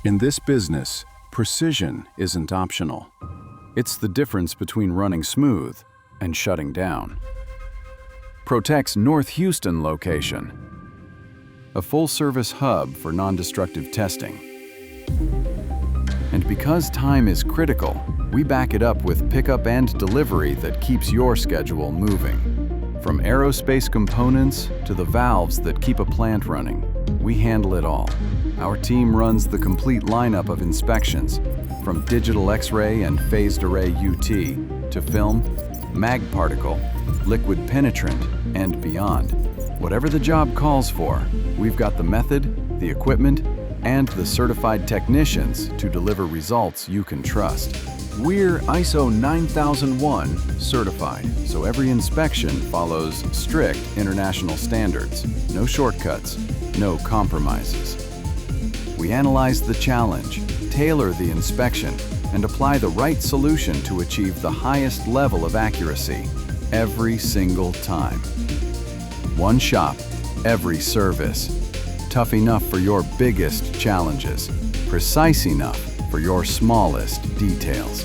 In this business, precision isn't optional. It's the difference between running smooth and shutting down. Protect's North Houston location, a full-service hub for non-destructive testing. And because time is critical, we back it up with pickup and delivery that keeps your schedule moving. From aerospace components to the valves that keep a plant running, we handle it all. Our team runs the complete lineup of inspections, from digital X-ray and phased array UT to film, mag particle, liquid penetrant, and beyond. Whatever the job calls for, we've got the method, the equipment, and the certified technicians to deliver results you can trust. We're ISO 9001 certified, so every inspection follows strict international standards. No shortcuts, no compromises. We analyze the challenge, tailor the inspection, and apply the right solution to achieve the highest level of accuracy every single time. One shop, every service. Tough enough for your biggest challenges, precise enough for your smallest details.